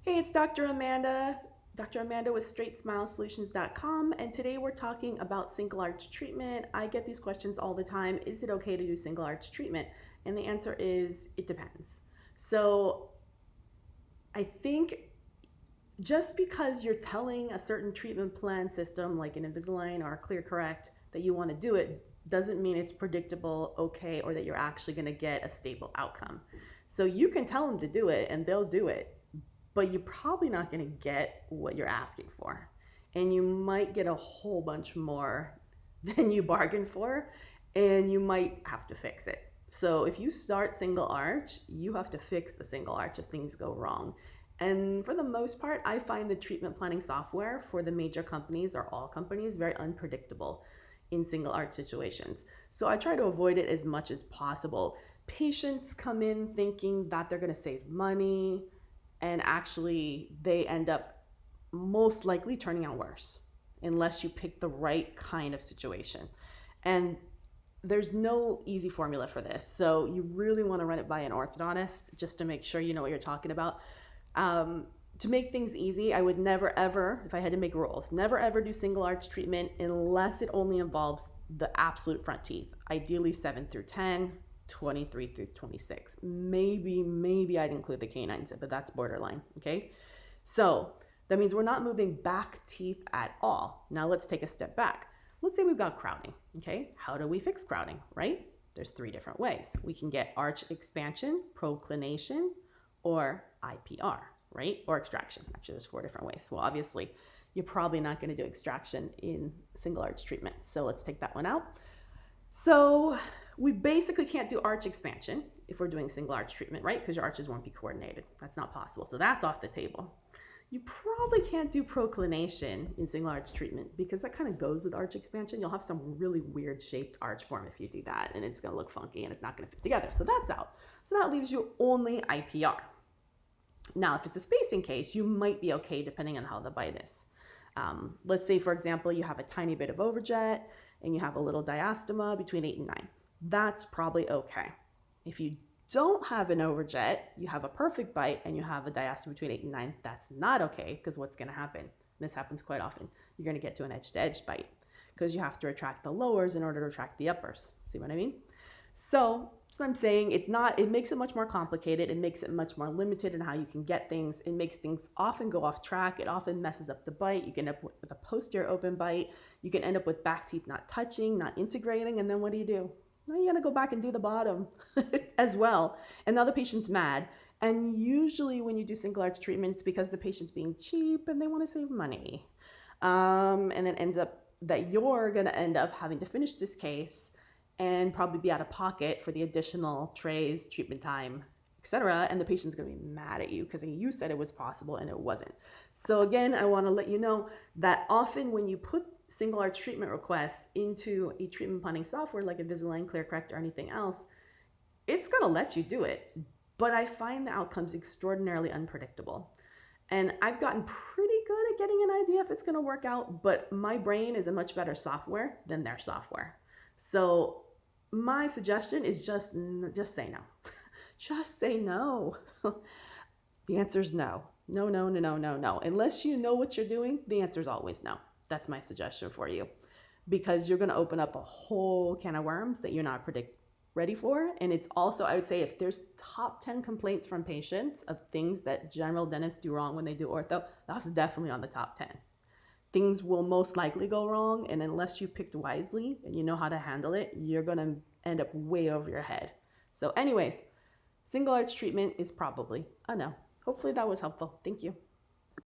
Hey, it's Dr. Amanda with StraightSmileSolutions.com, and today we're talking about single arch treatment. I get these questions all the time. Is it okay to do single arch treatment? And the answer is, it depends. So I think just because you're telling a certain treatment plan system like an Invisalign or a ClearCorrect that you want to do it doesn't mean it's predictable, okay, or that you're actually going to get a stable outcome. So you can tell them to do it and they'll do it, but you're probably not going to get what you're asking for. And you might get a whole bunch more than you bargained for, and you might have to fix it. So if you start single arch, you have to fix the single arch if things go wrong. And for the most part, I find the treatment planning software for the major companies or all companies very unpredictable in single arch situations. So I try to avoid it as much as possible. Patients come in thinking that they're going to save money, and actually they end up most likely turning out worse unless you pick the right kind of situation. And there's no easy formula for this. So you really want to run it by an orthodontist just to make sure you know what you're talking about. To make things easy, I would never ever, if I had to make rules, never ever do single arch treatment unless it only involves the absolute front teeth, ideally 7 through 10, 23 through 26. Maybe I'd include the canines, but that's borderline, okay? So that means we're not moving back teeth at all. Now let's take a step back. Let's say we've got crowding, okay? How do we fix crowding, right? There's 3 different ways. We can get arch expansion, proclination, or IPR, right? Or extraction. Actually, there's 4 different ways. Well, obviously, you're probably not going to do extraction in single arch treatment. So let's take that one out. So we basically can't do arch expansion if we're doing single arch treatment, right? Because your arches won't be coordinated. That's not possible. So that's off the table. You probably can't do proclination in single arch treatment because that kind of goes with arch expansion. You'll have some really weird shaped arch form if you do that, and it's going to look funky and it's not going to fit together. So that's out. So that leaves you only IPR. Now, if it's a spacing case, you might be okay depending on how the bite is. Let's say, for example, you have a tiny bit of overjet and you have a little diastema between 8 and 9. That's probably okay. If you don't have an overjet, you have a perfect bite and you have a diastema between 8 and 9, that's not okay, because what's going to happen? This happens quite often. You're going to get to an edge-to-edge bite because you have to retract the lowers in order to retract the uppers. See what I mean? So I'm saying it makes it much more complicated. It makes it much more limited in how you can get things. It makes things often go off track. It often messes up the bite. You can end up with a posterior open bite. You can end up with back teeth not touching, not integrating. And then what do? Now you're gonna go back and do the bottom as well. And now the patient's mad. And usually when you do single arch treatment, it's because the patient's being cheap and they wanna save money. And then ends up that you're gonna end up having to finish this case and probably be out of pocket for the additional trays, treatment time, etc. And the patient's gonna be mad at you because you said it was possible and it wasn't. So again, I wanna let you know that often when you put single arch treatment requests into a treatment planning software like Invisalign, ClearCorrect, or anything else, it's gonna let you do it. But I find the outcomes extraordinarily unpredictable. And I've gotten pretty good at getting an idea if it's gonna work out, but my brain is a much better software than their software. So my suggestion is just say no. Just say no. The answer is no. No. Unless you know what you're doing, the answer is always no. That's my suggestion for you, because you're going to open up a whole can of worms that you're not ready for. And it's also, I would say, if there's top 10 complaints from patients of things that general dentists do wrong when they do ortho, that's definitely on the top 10. Things will most likely go wrong, and unless you picked wisely and you know how to handle it, you're going to end up way over your head. So anyways, single arch treatment is probably a no. Hopefully that was helpful. Thank you.